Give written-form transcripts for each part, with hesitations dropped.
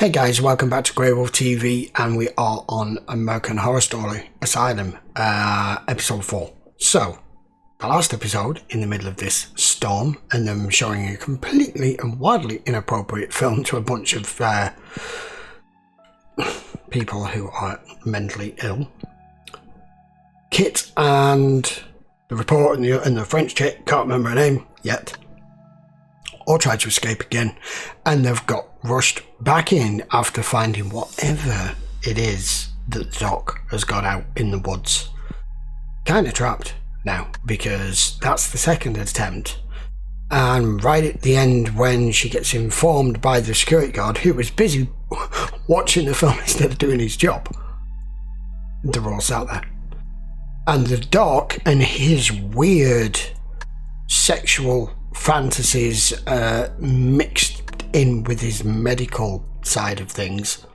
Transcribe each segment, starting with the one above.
Hey guys, welcome back to GreyWolf TV, and we are on American Horror Story Asylum, episode 4. So, the last episode, in the middle of this storm, and them showing a completely and wildly inappropriate film to a bunch of people who are mentally ill. Kit and the reporter and the French chick, can't remember her name yet, all tried to escape again, and they've got rushed back in after finding whatever it is that Doc has got out in the woods. Kind of trapped now, because that's the second attempt, and right at the end when she gets informed by the security guard who was busy watching the film instead of doing his job, they're all sat there. And the Doc and his weird sexual fantasies mixed in with his medical side of things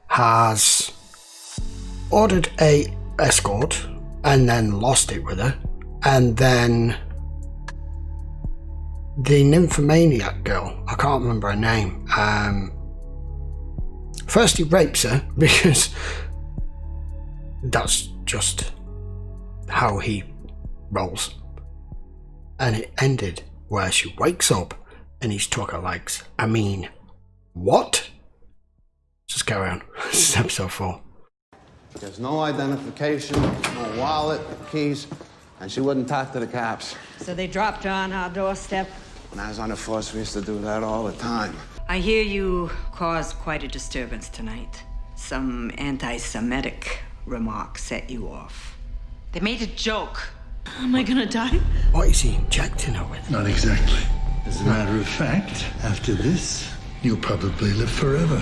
has ordered a escort and then lost it with her, and then the nymphomaniac girl, I can't remember her name, first he rapes her because that's just how he rolls. And it ended where she wakes up and he's took her legs. I mean, what? Just carry on. This is episode 4. There's no identification, no wallet, keys, and she wouldn't talk to the cops. So they dropped her on our doorstep? When I was on the force, we used to do that all the time. I hear you caused quite a disturbance tonight. Some anti-Semitic remark set you off. They made a joke. Am I gonna die? What is he injecting her with? Not exactly. As a matter of fact, after this, you'll probably live forever.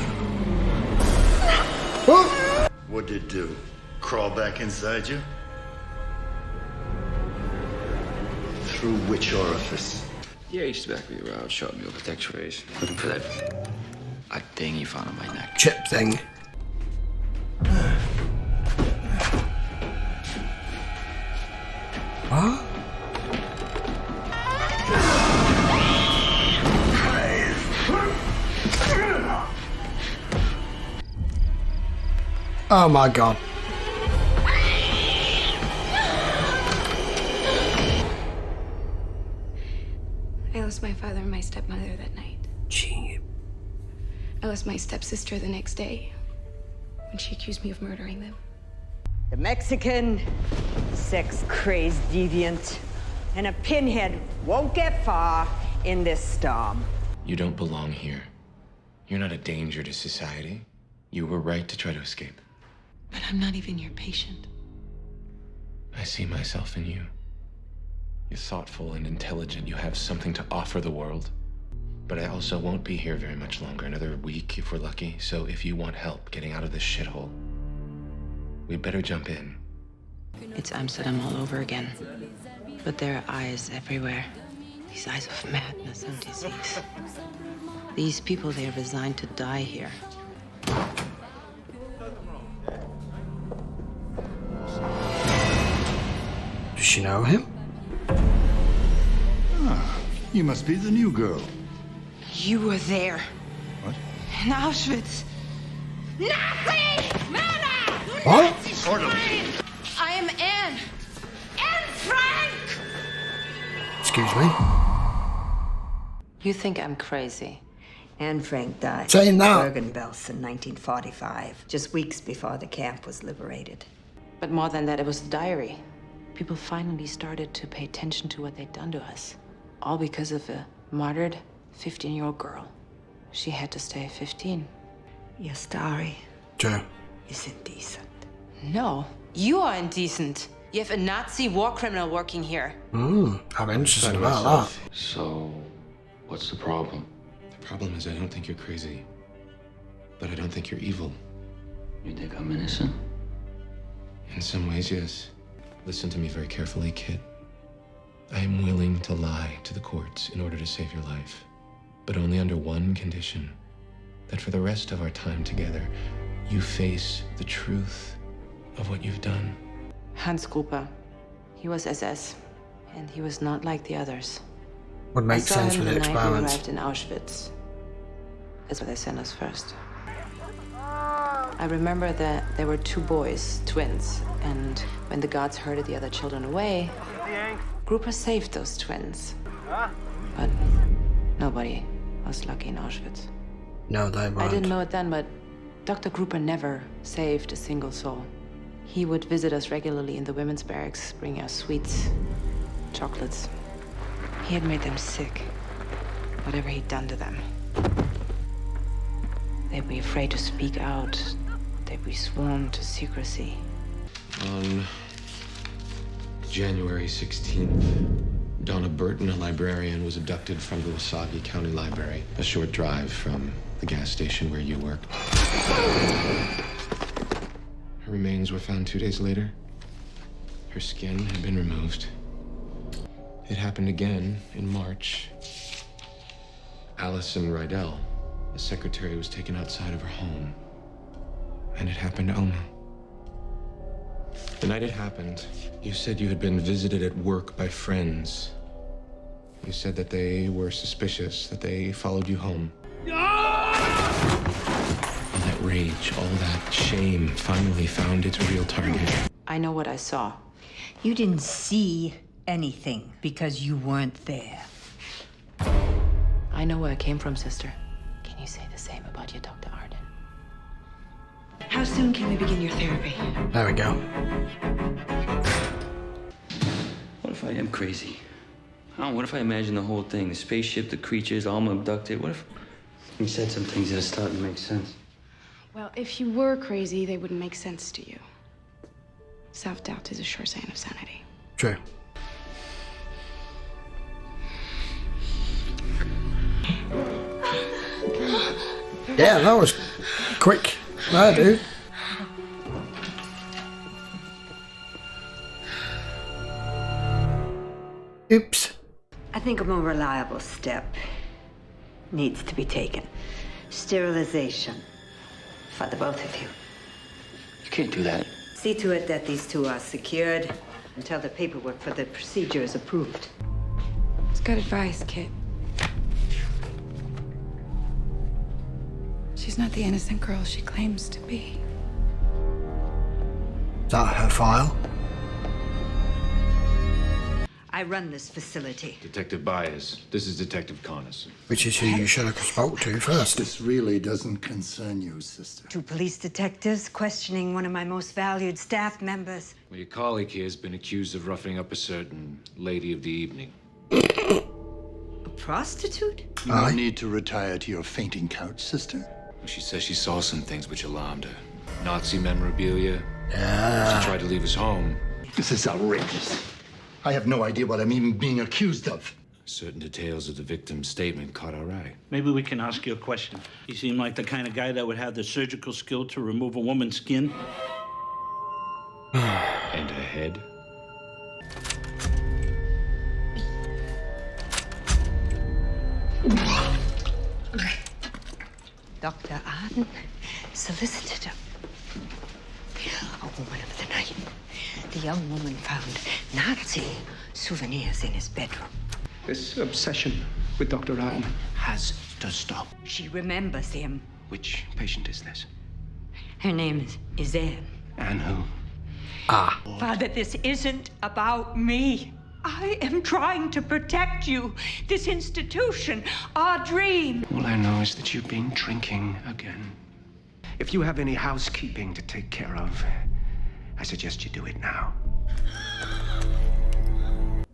What'd it do? Crawl back inside you? Through which orifice? Yeah, he just back me around, shot me with protection rays. Looking for that thing he found on my neck. Chip thing. What? Oh my god. I lost my father and my stepmother that night. Gee. I lost my stepsister the next day when she accused me of murdering them. The Mexican, sex-crazed deviant, and a pinhead won't get far in this storm. You don't belong here. You're not a danger to society. You were right to try to escape. But I'm not even your patient. I see myself in you. You're thoughtful and intelligent. You have something to offer the world. But I also won't be here very much longer, another week if we're lucky. So if you want help getting out of this shithole, we better jump in. It's Amsterdam all over again. But there are eyes everywhere. These eyes of madness and disease. These people, they are resigned to die here. Does she know him? Ah, you must be the new girl. You were there. What? In Auschwitz. Nazi! Männer! What? I am Anne. Anne Frank! Excuse me? You think I'm crazy? Anne Frank died Saying that. in Bergen-Belsen in 1945, just weeks before the camp was liberated. But more than that, it was the diary. People finally started to pay attention to what they'd done to us. All because of a martyred 15-year-old girl. She had to stay 15. Your story True. is indecent. No, you are indecent. You have a Nazi war criminal working here. I'm interested about that. So, what's the problem? The problem is I don't think you're crazy. But I don't think you're evil. You think I'm innocent? In some ways, yes. Listen to me very carefully, Kit. I am willing to lie to the courts in order to save your life. But only under one condition. That for the rest of our time together, you face the truth of what you've done. Hans Gruber. He was SS, and he was not like the others. Would make sense with the I saw him the night we experiments. arrived in Auschwitz. is where they sent us first. I remember that there were 2 boys, twins, and when the guards herded the other children away, Grouper saved those twins. But nobody was lucky in Auschwitz. No, they weren't. I didn't know it then, but Dr. Grouper never saved a single soul. He would visit us regularly in the women's barracks, bringing us sweets, chocolates. He had made them sick, whatever he'd done to them. They'd be afraid to speak out. They'd be sworn to secrecy. On January 16th, Donna Burton, a librarian, was abducted from the Wasabi County Library, a short drive from the gas station where you worked. Her remains were found 2 days later. Her skin had been removed. It happened again in March. Allison Rydell, the secretary, was taken outside of her home. And it happened to Oma. The night it happened, you said you had been visited at work by friends. You said that they were suspicious, that they followed you home. All that rage, all that shame finally found its real target. I know what I saw. You didn't see anything because you weren't there. I know where I came from, sister. Can you say the same about your Dr. Arden? How soon can we begin your therapy? There we go. What if I am crazy? What if I imagine the whole thing? The spaceship, the creatures, Alma abducted. What if you said some things that are starting to make sense? Well, if you were crazy, they wouldn't make sense to you. Self-doubt is a sure sign of sanity. True. Yeah, that was quick. There, dude. Oops. I think a more reliable step needs to be taken. Sterilization. For the both of you. You can't do that. See to it that these 2 are secured until the paperwork for the procedure is approved. It's good advice, kid. She's not the innocent girl she claims to be. Is that her file? I run this facility. Detective Byers, this is Detective Connors. Which is who you should have spoke to first. This really doesn't concern you, sister. 2 police detectives questioning one of my most valued staff members. Well, your colleague here has been accused of roughing up a certain lady of the evening. A prostitute? You don't need to retire to your fainting couch, sister. She says she saw some things which alarmed her. Nazi memorabilia. Yeah. She tried to leave us home. This is outrageous. I have no idea what I'm even being accused of. Certain details of the victim's statement caught our eye. Maybe we can ask you a question. You seem like the kind of guy that would have the surgical skill to remove a woman's skin. And her head. Dr. Arden solicited a woman of the night. The young woman found Nazi souvenirs in his bedroom. This obsession with Dr. Arden has to stop. She remembers him. Which patient is this? Her name is Anne. Anne who? Father, this isn't about me. I am trying to protect you, this institution, our dream. All I know is that you've been drinking again. If you have any housekeeping to take care of, I suggest you do it now.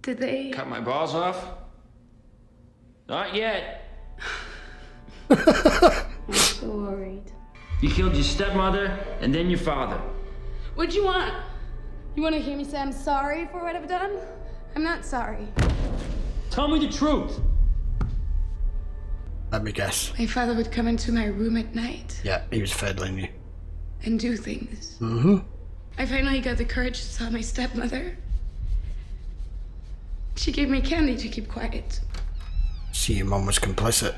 Did they? Cut my balls off? Not yet. I'm so worried. You killed your stepmother and then your father. What'd you want? You want to hear me say I'm sorry for what I've done? I'm not sorry. Tell me the truth. Let me guess. My father would come into my room at night Yeah, he was fiddling you. and do things. Mm-hmm. I finally got the courage to tell my stepmother. She gave me candy to keep quiet. See, your mum was complicit.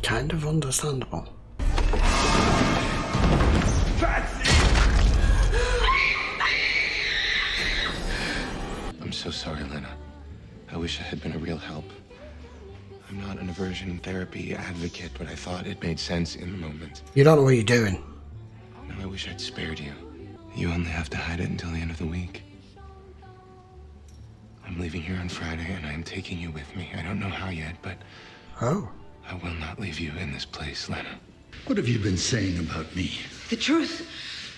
Kind of understandable. so sorry, Lena. I wish I had been a real help. I'm not an aversion therapy advocate, but I thought it made sense in the moment. You don't know what you're doing. No, I wish I'd spared you. You only have to hide it until the end of the week. I'm leaving here on Friday, and I am taking you with me. I don't know how yet, but... Oh. I will not leave you in this place, Lena. What have you been saying about me? The truth.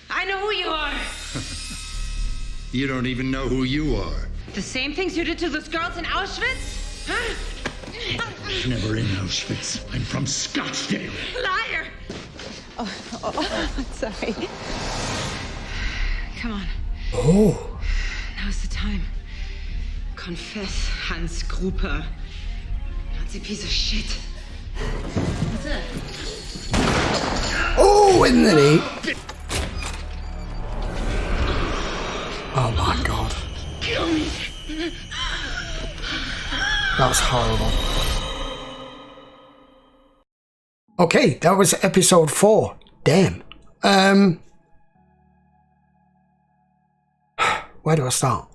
I know who you are. You don't even know who you are. The same things you did to those girls in Auschwitz? Huh? Never in Auschwitz. I'm from Scottsdale. Liar! Oh, sorry. Come on. Oh. Now's the time. Confess, Hans Gruppe. Nazi piece of shit. What's that? Oh, isn't it? Oh my god. Kill me. That's horrible. Okay, that was episode 4. Damn. Where do I start?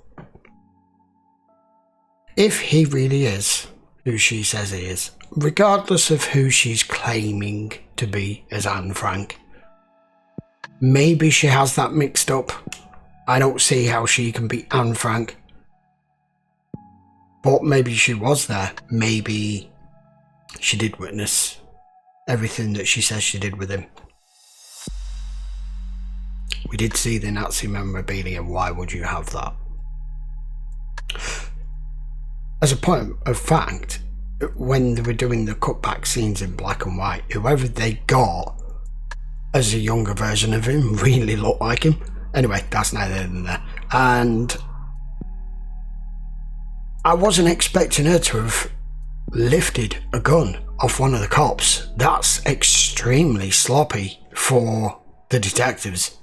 If he really is who she says he is, regardless of who she's claiming to be as Anne Frank, maybe she has that mixed up. I don't see how she can be Anne Frank. But maybe she was there. Maybe she did witness everything that she says she did with him. We did see the Nazi memorabilia. Why would you have that? As a point of fact, when they were doing the cutback scenes in black and white, whoever they got as a younger version of him really looked like him. Anyway, that's neither here nor there. And I wasn't expecting her to have lifted a gun off one of the cops. That's extremely sloppy for the detectives.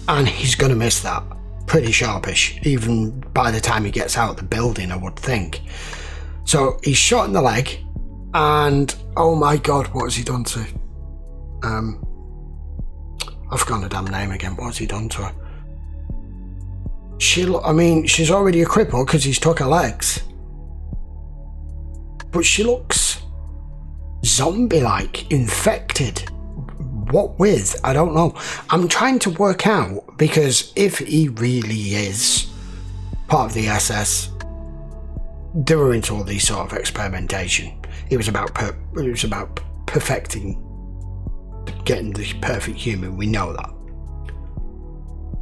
And he's going to miss that. Pretty sharpish, even by the time he gets out of the building, I would think. So he's shot in the leg, and oh my god, what has he done to... I've forgotten the damn name again. What's he done to her? I mean, she's already a cripple because he's took her legs. But she looks zombie-like, infected. What with? I don't know. I'm trying to work out, because if he really is part of the SS, they were into all these sort of experimentation. It was about perfecting, getting the perfect human. We know that.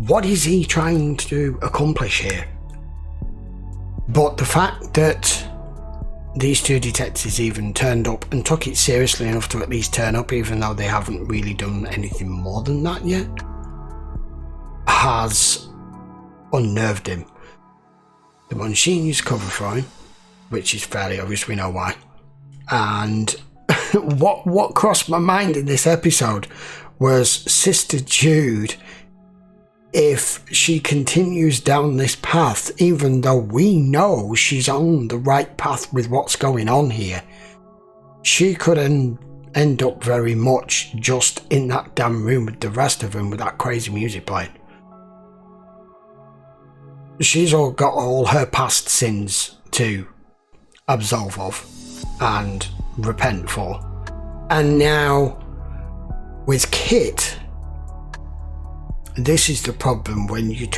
What is he trying to accomplish here? But the fact that these two detectives even turned up and took it seriously enough to at least turn up, even though they haven't really done anything more than that yet, has unnerved him. The Monsignor used cover for him, which is fairly obvious, we know why. And what crossed my mind in this episode was Sister Jude. If she continues down this path, even though we know she's on the right path with what's going on here, she could end up very much just in that damn room with the rest of them with that crazy music playing. She's all got all her past sins to absolve of and repent for. And now with Kit, this is the problem when you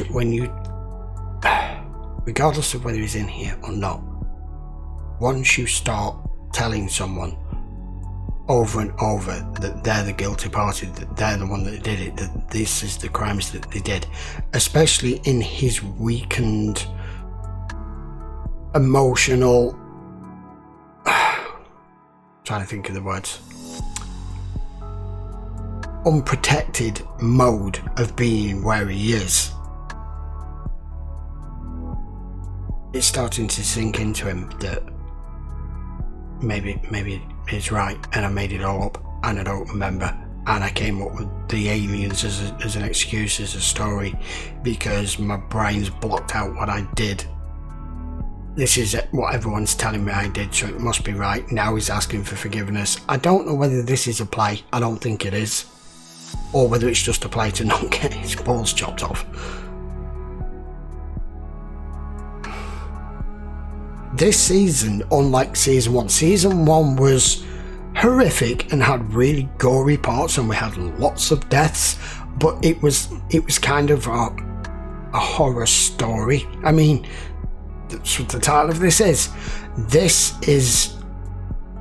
regardless of whether he's in here or not, once you start telling someone over and over that they're the guilty party, that they're the one that did it, that this is the crimes that they did, especially in his weakened emotional trying to think of the words, unprotected mode of being where he is, it's starting to sink into him that maybe it's right and I made it all up and I don't remember, and I came up with the aliens as an excuse, as a story, because my brain's blocked out what I did. This is what everyone's telling me I did, so it must be right. Now he's asking for forgiveness. I don't know whether this is a play. I don't think it is. Or whether it's just a play to not get his balls chopped off. this season, unlike season 1, season 1 was horrific and had really gory parts, and we had lots of deaths, but it was kind of a horror story. I mean, that's what the title of this is. This is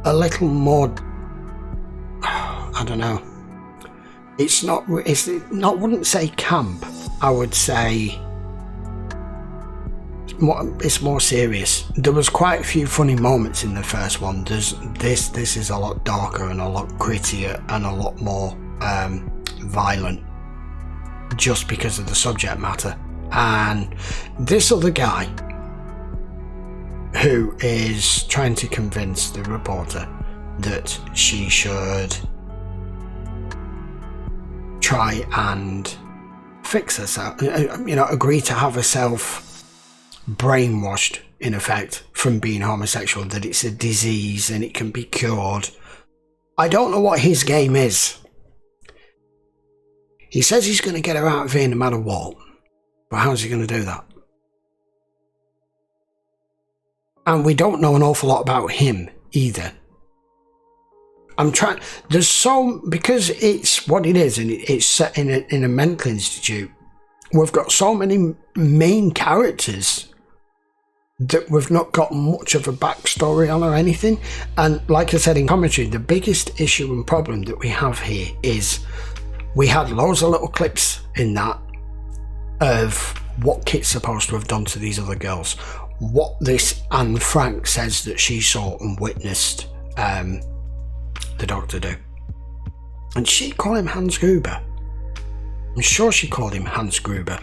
a little more, I don't know, it's not, wouldn't say camp, I would say it's more serious. There was quite a few funny moments in the first one. This is a lot darker and a lot grittier and a lot more violent, just because of the subject matter. And this other guy who is trying to convince the reporter that she should try and fix herself, agree to have herself brainwashed, in effect, from being homosexual, that it's a disease and it can be cured. I don't know what his game is. He says he's going to get her out of here no matter what, but how's he going to do that? And we don't know an awful lot about him either. Because it's what it is, and it's set in a mental institute, we've got so many main characters that we've not got much of a backstory on or anything. And like I said in commentary, the biggest issue and problem that we have here is we had loads of little clips in that of what Kit's supposed to have done to these other girls, what this Anne Frank says that she saw and witnessed the doctor do. And she called him Hans Gruber. I'm sure she called him Hans Gruber.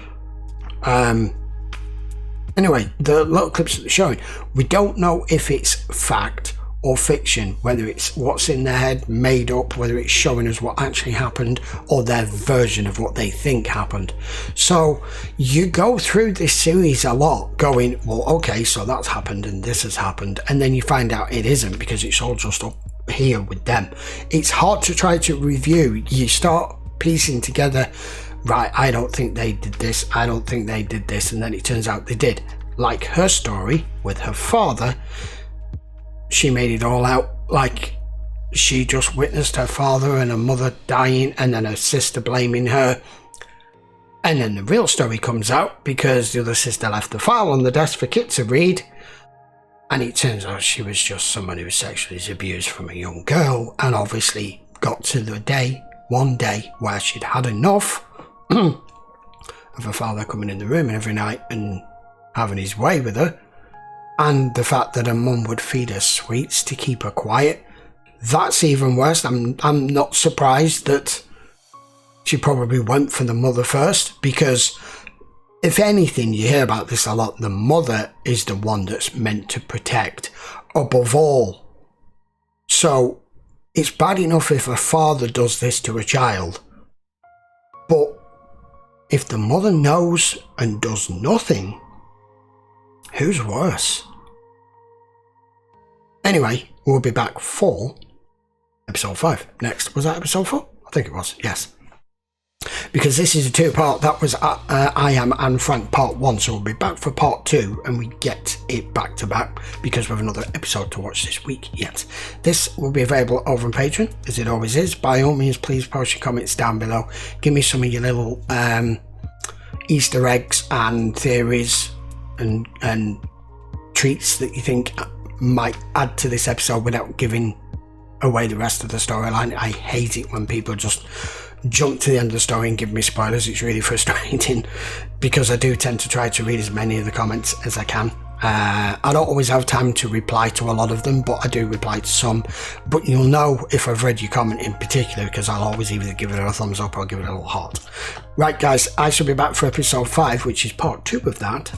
Anyway, the little clips that they're showing, we don't know if it's fact or fiction, whether it's what's in their head made up, whether it's showing us what actually happened or their version of what they think happened. So you go through this series a lot going, well, okay, so that's happened and this has happened, and then you find out it isn't, because it's all just up here with them. It's hard to try to review. You start piecing together, right, I don't think they did this, I don't think they did this, and then it turns out they did. Like her story with her father, she made it all out like she just witnessed her father and her mother dying, and then her sister blaming her. And then the real story comes out because the other sister left the file on the desk for Kit to read, and it turns out she was just someone who was sexually abused from a young girl, and obviously got to the one day where she'd had enough of her father coming in the room every night and having his way with her, and the fact that her mum would feed her sweets to keep her quiet. That's even worse. I'm not surprised that she probably went for the mother first, because if anything, you hear about this a lot, the mother is the one that's meant to protect above all. So it's bad enough if a father does this to a child, but if the mother knows and does nothing, who's worse? Anyway, we'll be back for episode 5 next. Was that episode 4? I think it was, yes. Because this is a 2-part. That was I Am Anne Frank part 1, so we'll be back for part 2, and we get it back to back because we have another episode to watch this week yet. This will be available over on Patreon, as it always is. By all means, please post your comments down below. Give me some of your little Easter eggs and theories and treats that you think might add to this episode without giving away the rest of the storyline. I hate it when people just jump to the end of the story and give me spoilers. It's really frustrating because I do tend to try to read as many of the comments as I can. I don't always have time to reply to a lot of them, but I do reply to some. But you'll know if I've read your comment in particular, because I'll always either give it a thumbs up or give it a little heart. Right guys, I shall be back for episode 5, which is part 2 of that,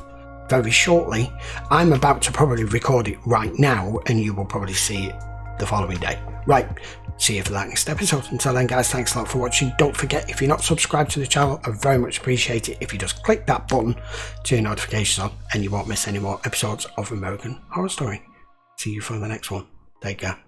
very shortly. I'm about to probably record it right now, and you will probably see it the following day. Right, see you for that next episode. Until then guys, thanks a lot for watching. Don't forget, if you're not subscribed to the channel, I very much appreciate it if you just click that button to your notifications on, and you won't miss any more episodes of American Horror Story. See you for the next one. Take care.